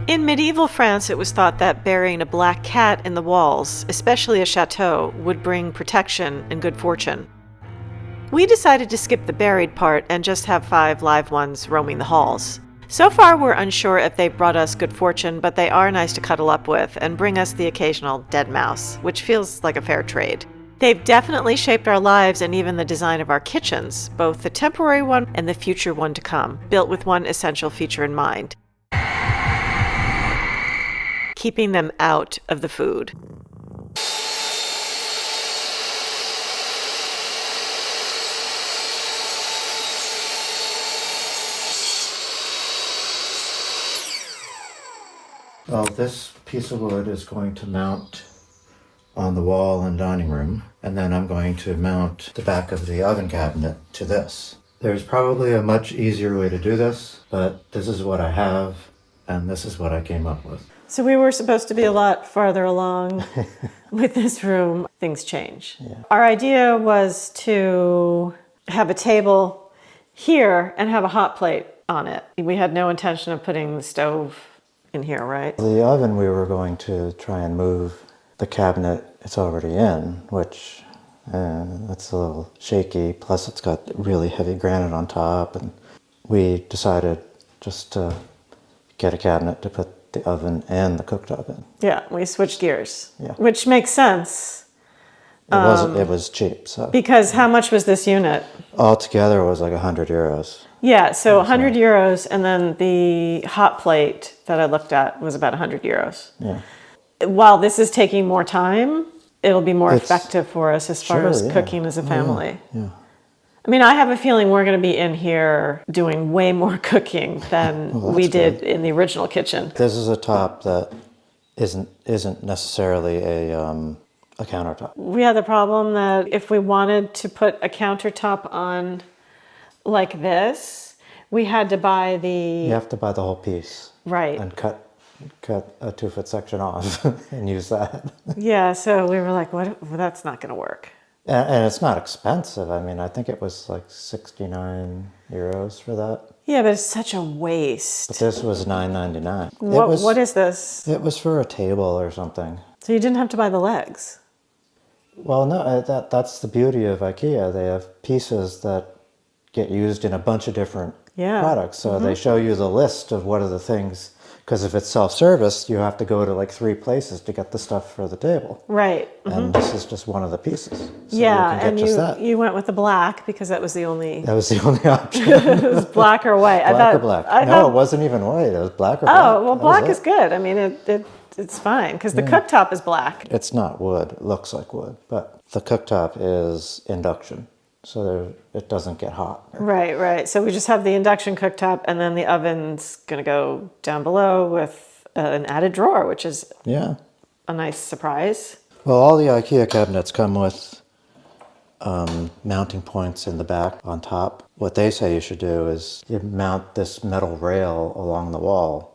In medieval France, it was thought that burying a black cat in the walls, especially a chateau, would bring protection and good fortune. We decided to skip the buried part and just have 5 live ones roaming the halls. So far, we're unsure if they've brought us good fortune, but they are nice to cuddle up with and bring us the occasional dead mouse, which feels like a fair trade. They've definitely shaped our lives and even the design of our kitchens, both the temporary one and the future one to come, built with one essential feature in mind: keeping them out of the food. Well, this piece of wood is going to mount on the wall in dining room, and then I'm going to mount the back of the oven cabinet to this. There's probably a much easier way to do this, but this is what I have, and this is what I came up with. So we were supposed to be a lot farther along with this room. Things change. Yeah. Our idea was to have a table here and have a hot plate on it. We had no intention of putting the stove in here, right? The oven, we were going to try and move the cabinet it's already in, which that's a little shaky. Plus it's got really heavy granite on top, and we decided just to get a cabinet to put the oven and the cooktop in. Yeah, we switched gears, Yeah. which makes sense. It was cheap, so. Because how much was this unit? Altogether it was like 100 euros. Yeah, so 100 euros, and then the hot plate that I looked at was about 100 euros. Yeah. While this is taking more time, it'll be more effective for us as far as cooking as a family. Yeah. I mean, I have a feeling we're going to be in here doing way more cooking than we did in the original kitchen. This is a top that isn't necessarily a countertop. We had the problem that if we wanted to put a countertop on like this, we had to buy You have to buy the whole piece. Right. And cut a 2-foot section off and use that. Yeah, so we were like, what? Well, that's not going to work. And it's not expensive. I mean, I think it was like 69 euros for that. Yeah, but it's such a waste. But this was $9.99. What is this? It was for a table or something. So you didn't have to buy the legs? Well, no, that's the beauty of IKEA. They have pieces that get used in a bunch of different products. So they show you the list of what are the things, because if it's self-service, you have to go to like 3 places to get the stuff for the table. Right. And this is just one of the pieces. So Yeah, you can get and you went with the black because that was the only... That was the only option. It was black or white. Black or black. No, it wasn't even white. It was black or black. Oh, well, black is good. I mean, it's fine because the cooktop is black. It's not wood. It looks like wood, but the cooktop is induction, so it doesn't get hot. Right. So we just have the induction cooktop, and then the oven's going to go down below with an added drawer, which is a nice surprise. Well, all the IKEA cabinets come with mounting points in the back on top. What they say you should do is you mount this metal rail along the wall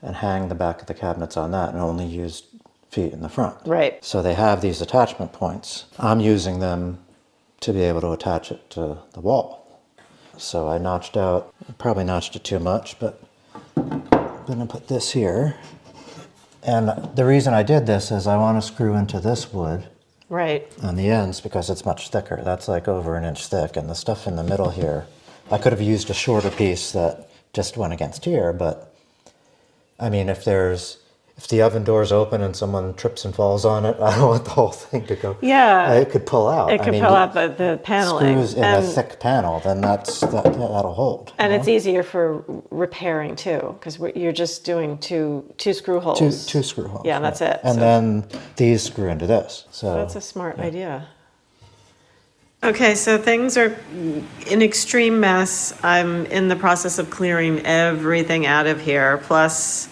and hang the back of the cabinets on that and only use feet in the front. Right. So they have these attachment points. I'm using them to be able to attach it to the wall. So I probably notched it too much, but I'm gonna put this here. And the reason I did this is I want to screw into this wood on the ends because it's much thicker. That's like over 1 inch thick, and the stuff in the middle here, I could have used a shorter piece that just went against here, but I mean, if the oven door's open and someone trips and falls on it, I don't want the whole thing to go. Yeah. It could pull out. It could pull out the paneling. Screws in a thick panel, then that'll hold. And it's easier for repairing too, because you're just doing two screw holes. Two screw holes. Yeah, that's it. And then these screw into this. So that's a smart idea. Okay, so things are in extreme mess. I'm in the process of clearing everything out of here. Plus,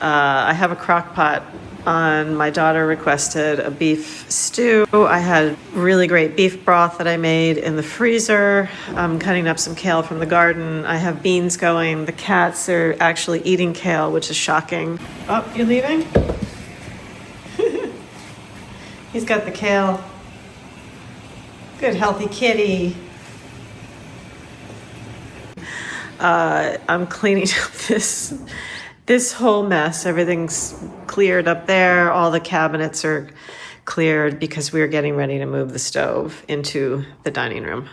I have a crock pot on. My daughter requested a beef stew. I had really great beef broth that I made in the freezer. I'm cutting up some kale from the garden. I have beans going. The cats are actually eating kale, which is shocking. Oh, you leaving? He's got the kale. Good, healthy kitty. I'm cleaning up this This whole mess, everything's cleared up there. All the cabinets are cleared because we're getting ready to move the stove into the dining room.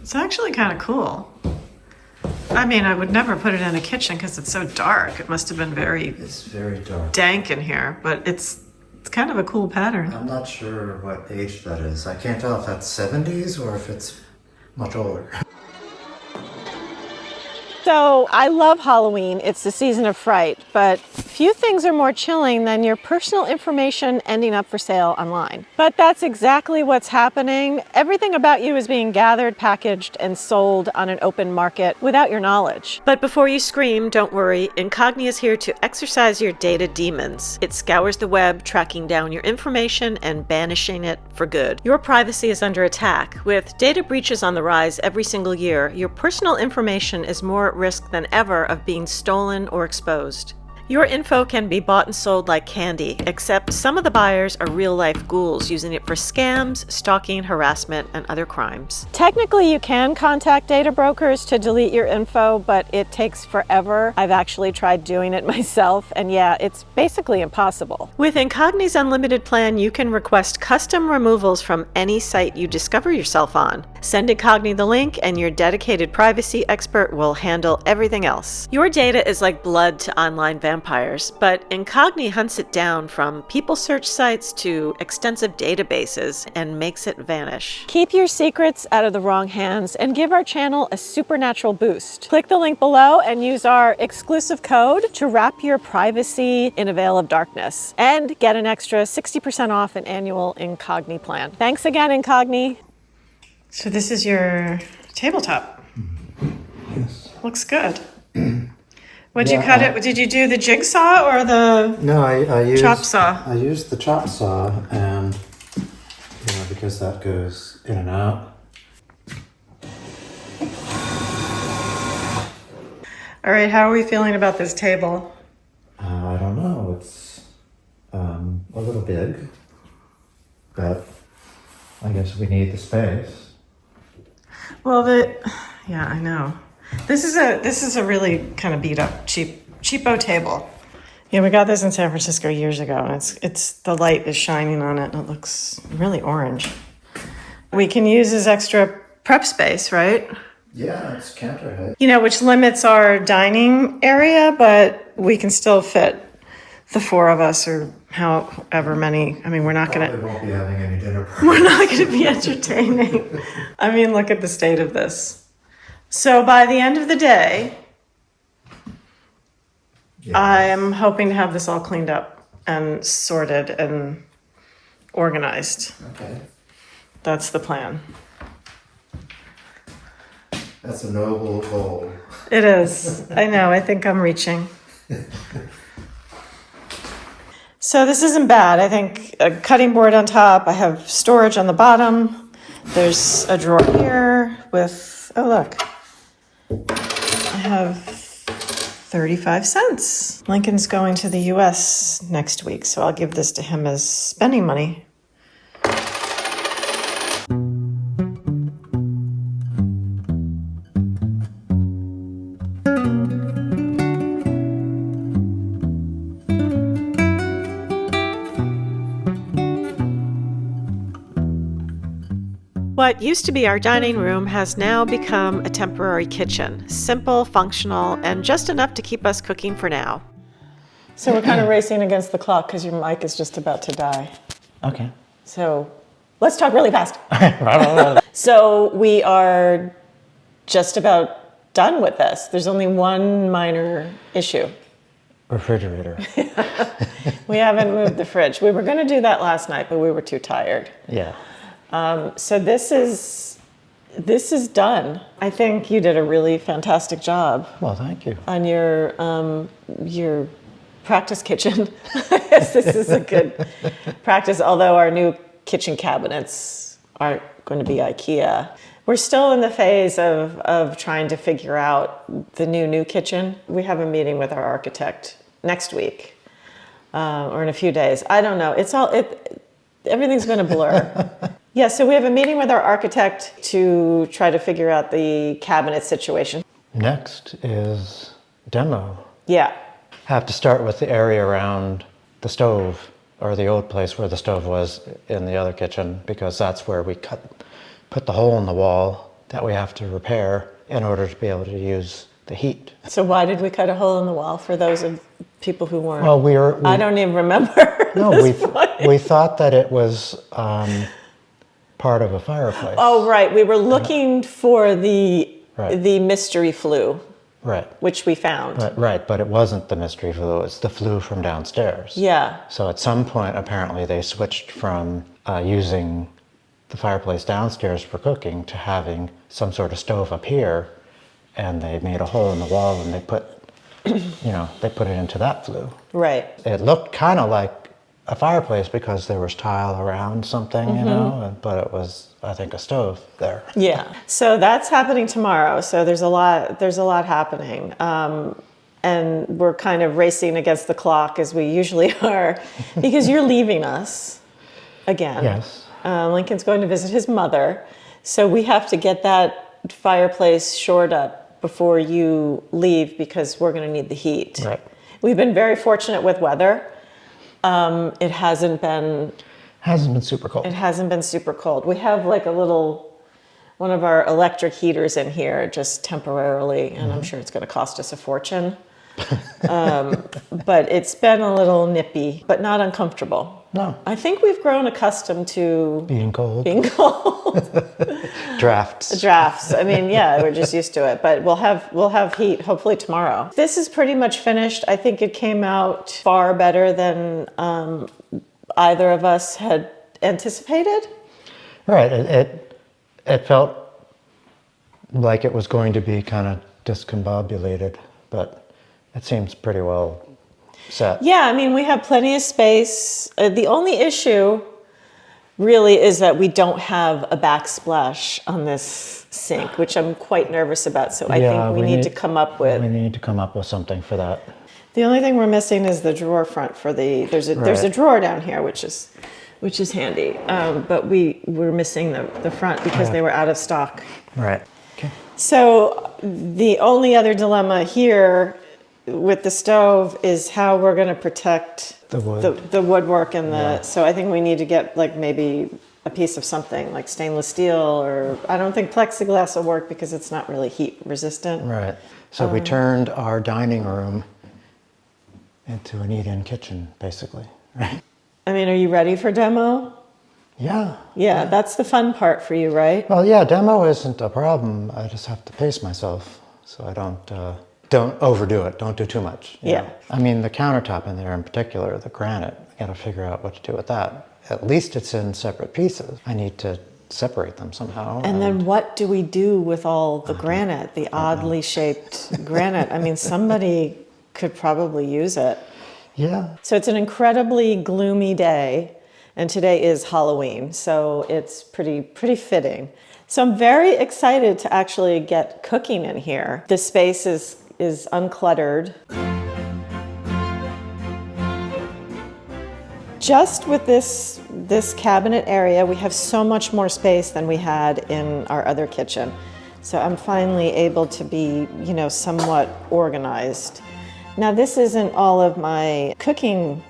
It's actually kind of cool. I mean, I would never put it in a kitchen because it's so dark. It must have been It's very dark. dank in here, but it's kind of a cool pattern. I'm not sure what age that is. I can't tell if that's 70s or if it's much older. So I love Halloween. It's the season of fright, but few things are more chilling than your personal information ending up for sale online. But that's exactly what's happening. Everything about you is being gathered, packaged, and sold on an open market without your knowledge. But before you scream, don't worry. Incogni is here to exorcise your data demons. It scours the web, tracking down your information and banishing it for good. Your privacy is under attack. With data breaches on the rise every single year, your personal information is more at risk than ever of being stolen or exposed. Your info can be bought and sold like candy, except some of the buyers are real-life ghouls using it for scams, stalking, harassment, and other crimes. Technically, you can contact data brokers to delete your info, but it takes forever. I've actually tried doing it myself, and yeah, it's basically impossible. With Incogni's unlimited plan, you can request custom removals from any site you discover yourself on. Send Incogni the link, and your dedicated privacy expert will handle everything else. Your data is like blood to online vampires, but Incogni hunts it down from people search sites to extensive databases and makes it vanish. Keep your secrets out of the wrong hands and give our channel a supernatural boost. Click the link below and use our exclusive code to wrap your privacy in a veil of darkness and get an extra 60% off an annual Incogni plan. Thanks again, Incogni. So this is your tabletop. Yes. Looks good. Would you cut it? Did you do the jigsaw or the No, I used chop saw? I used the chop saw, and because that goes in and out. All right, how are we feeling about this table? I don't know. It's a little big, but I guess we need the space. Well, yeah, I know. This is a really kind of beat up, cheapo table. Yeah, we got this in San Francisco years ago, and it's the light is shining on it, and it looks really orange. We can use as extra prep space, right? Yeah, it's counter height. You know, which limits our dining area, but we can still fit the four of us or however many. I mean, we're not Probably gonna won't be having any dinner. we're not gonna be entertaining. I mean, look at the state of this. So by the end of the day, Yeah. I'm hoping to have this all cleaned up and sorted and organized. Okay. That's the plan. That's a noble goal. It is. I know. I think I'm reaching. So this isn't bad. I think a cutting board on top. I have storage on the bottom. There's a drawer here with, oh look, I have 35 cents. Lincoln's going to the US next week, so I'll give this to him as spending money. What used to be our dining room has now become a temporary kitchen. Simple, functional, and just enough to keep us cooking for now. So we're kind of racing against the clock because your mic is just about to die. Okay. So let's talk really fast. So we are just about done with this. There's only one minor issue. Refrigerator. We haven't moved the fridge. We were going to do that last night, but we were too tired. Yeah. So this is done. I think you did a really fantastic job Well, thank you. on your practice kitchen. Yes, this is a good practice, although our new kitchen cabinets aren't going to be IKEA. We're still in the phase of trying to figure out the new kitchen. We have a meeting with our architect next week, or in a few days. I don't know. Everything's been a blur. Yeah, so we have a meeting with our architect to try to figure out the cabinet situation. Next is demo. Yeah. Have to start with the area around the stove, or the old place where the stove was in the other kitchen, because that's where we put the hole in the wall that we have to repair in order to be able to use the heat. So why did we cut a hole in the wall for those of people who weren't? Well, I don't even remember. No, we thought that it was part of a fireplace. Oh, right. We were looking for the Right. mystery flue, Right. which we found. But it wasn't the mystery flue, it's the flue from downstairs. Yeah. So at some point, apparently, they switched from using the fireplace downstairs for cooking to having some sort of stove up here, and they made a hole in the wall and they put, they put it into that flue. Right. It looked kind of like a fireplace because there was tile around something, but it was, I think, a stove there. Yeah. So that's happening tomorrow. So there's a lot happening. And we're kind of racing against the clock as we usually are because you're leaving us again. Yes. Lincoln's going to visit his mother. So we have to get that fireplace shored up before you leave because we're going to need the heat. Right. We've been very fortunate with weather. It hasn't been super cold. It hasn't been super cold. We have like one of our electric heaters in here just temporarily, and I'm sure it's going to cost us a fortune. But it's been a little nippy, but not uncomfortable. No. I think we've grown accustomed to Being cold. Drafts. Drafts. I mean, yeah, we're just used to it. But we'll have heat hopefully tomorrow. This is pretty much finished. I think it came out far better than either of us had anticipated. Right. It felt like it was going to be kind of discombobulated, but it seems pretty well set. Yeah, I mean, we have plenty of space. The only issue really is that we don't have a backsplash on this sink, which I'm quite nervous about. So I think we need to come up with. We need to come up with something for that. The only thing we're missing is the drawer front for the. There's a drawer down here, which is handy. But we're missing the front because they were out of stock. Right. Okay. So the only other dilemma here with the stove is how we're going to protect The wood. the woodwork and the. So I think we need to get like maybe a piece of something like stainless steel, or I don't think plexiglass will work because it's not really heat resistant. Right. So we turned our dining room into an eat-in kitchen, basically. Right. I mean, are you ready for demo? Yeah. Yeah, that's the fun part for you, right? Well, yeah, demo isn't a problem. I just have to pace myself so I don't overdo it. Don't do too much. you Yeah. know. I mean, the countertop in there in particular, the granite, I got to figure out what to do with that. At least it's in separate pieces. I need to separate them somehow. And then what do we do with all the granite, the oddly shaped granite? I mean, somebody could probably use it. Yeah. So it's an incredibly gloomy day, and today is Halloween, so it's pretty fitting. So I'm very excited to actually get cooking in here. The space is uncluttered. Just with this cabinet area, we have so much more space than we had in our other kitchen. So I'm finally able to be, somewhat organized. Now this isn't all of my cooking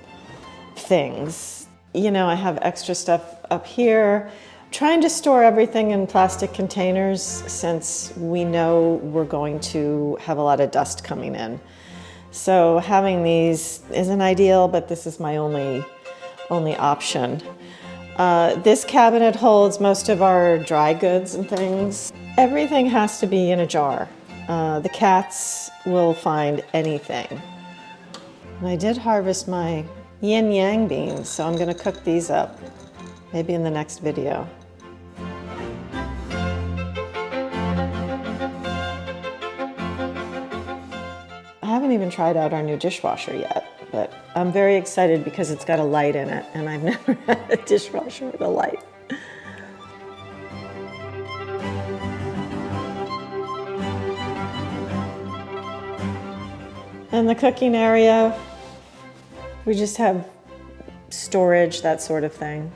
things. I have extra stuff up here. trying to store everything in plastic containers since we know we're going to have a lot of dust coming in. So having these isn't ideal, but this is my only option. This cabinet holds most of our dry goods and things. Everything has to be in a jar. The cats will find anything. And I did harvest my yin yang beans, so I'm gonna cook these up, maybe in the next video. I haven't even tried out our new dishwasher yet, but I'm very excited because it's got a light in it, and I've never had a dishwasher with a light. In the cooking area, we just have storage, that sort of thing.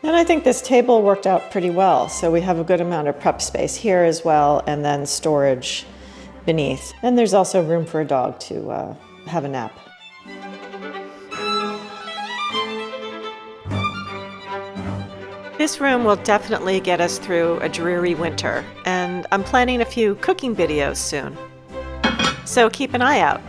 And I think this table worked out pretty well. So we have a good amount of prep space here as well, and then storage beneath. And there's also room for a dog to have a nap. This room will definitely get us through a dreary winter, and I'm planning a few cooking videos soon. So keep an eye out.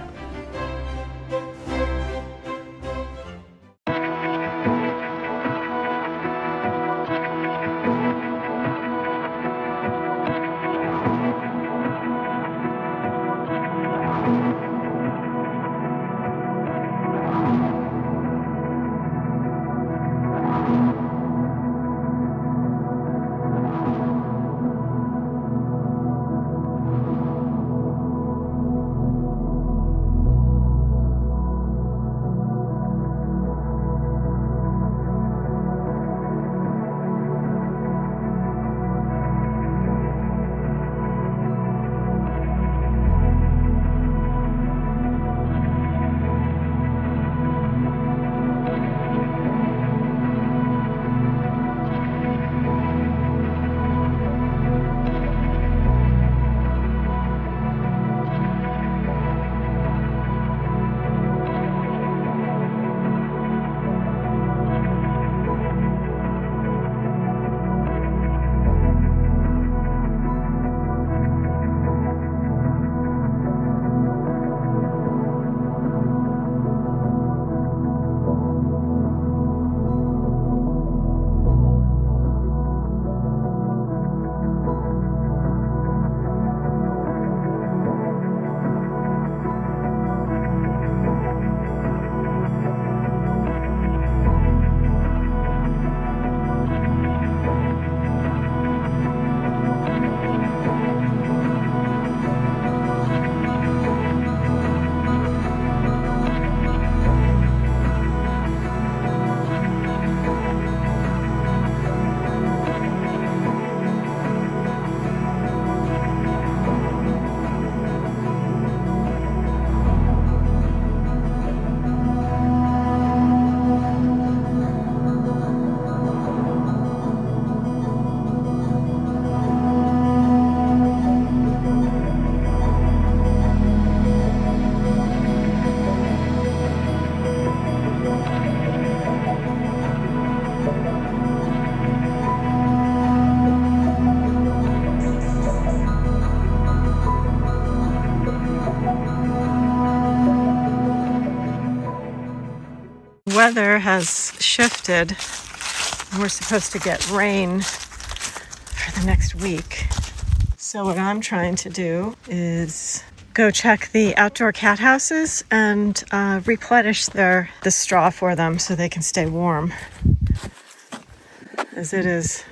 Weather has shifted. We're supposed to get rain for the next week. So what I'm trying to do is go check the outdoor cat houses and replenish the straw for them so they can stay warm, as it is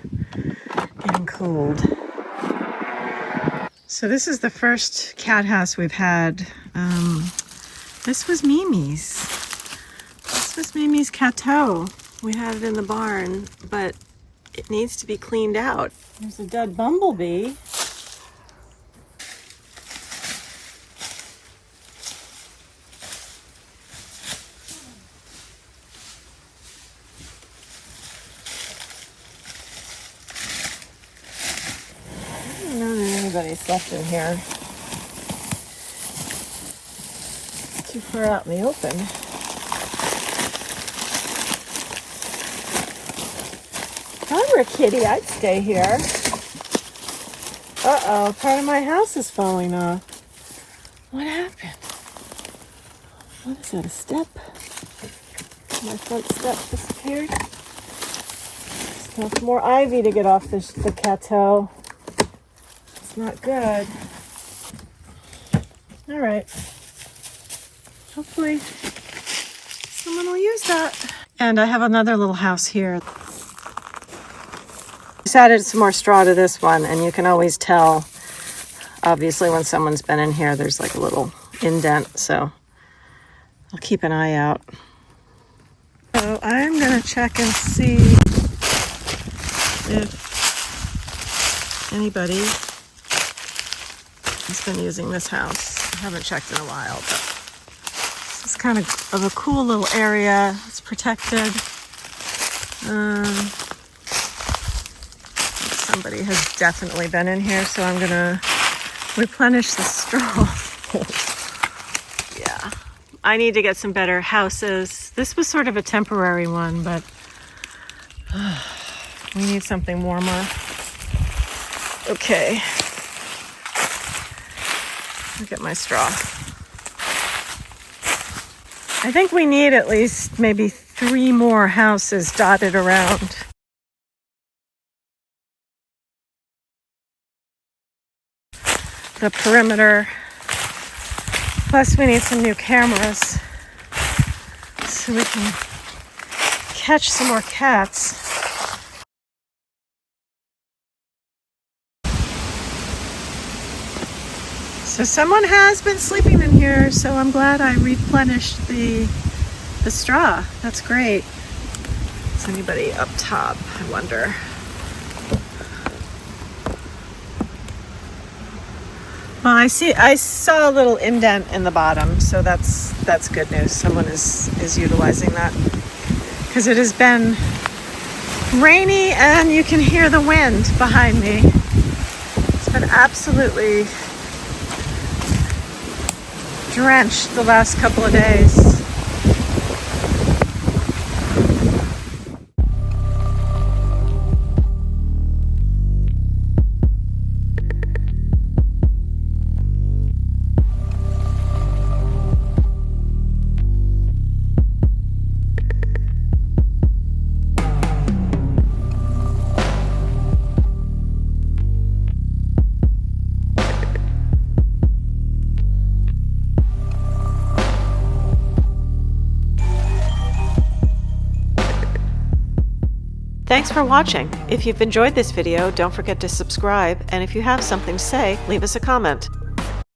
getting cold. So this is the first cat house we've had. This was Mimi's. This was Mimi's Chateau. We had it in the barn, but it needs to be cleaned out. There's a dead bumblebee. I don't know that anybody's left in here. too far out in the open. If I were a kitty, I'd stay here. Uh-oh, part of my house is falling off. What happened? What is that, a step? My front step disappeared. Still more ivy to get off the Chateau. It's not good. All right. Hopefully someone will use that. And I have another little house here. Just added some more straw to this one, and you can always tell, obviously, when someone's been in here, there's like a little indent, so I'll keep an eye out. So I'm gonna check and see if anybody has been using this house. I haven't checked in a while, but this is kind of a cool little area. It's protected. Somebody has definitely been in here, so I'm gonna replenish the straw. Yeah, I need to get some better houses. This was sort of a temporary one, but we need something warmer. Okay, look at my straw. I think we need at least maybe 3 more houses dotted around. The perimeter. Plus we need some new cameras so we can catch some more cats. So someone has been sleeping in here, so I'm glad I replenished the straw. That's great. Is anybody up top, I wonder? Well, I saw a little indent in the bottom, so that's good news. Someone is utilizing that, because it has been rainy and you can hear the wind behind me. It's been absolutely drenched the last couple of days. Thanks for watching. If you've enjoyed this video, don't forget to subscribe, and if you have something to say, leave us a comment.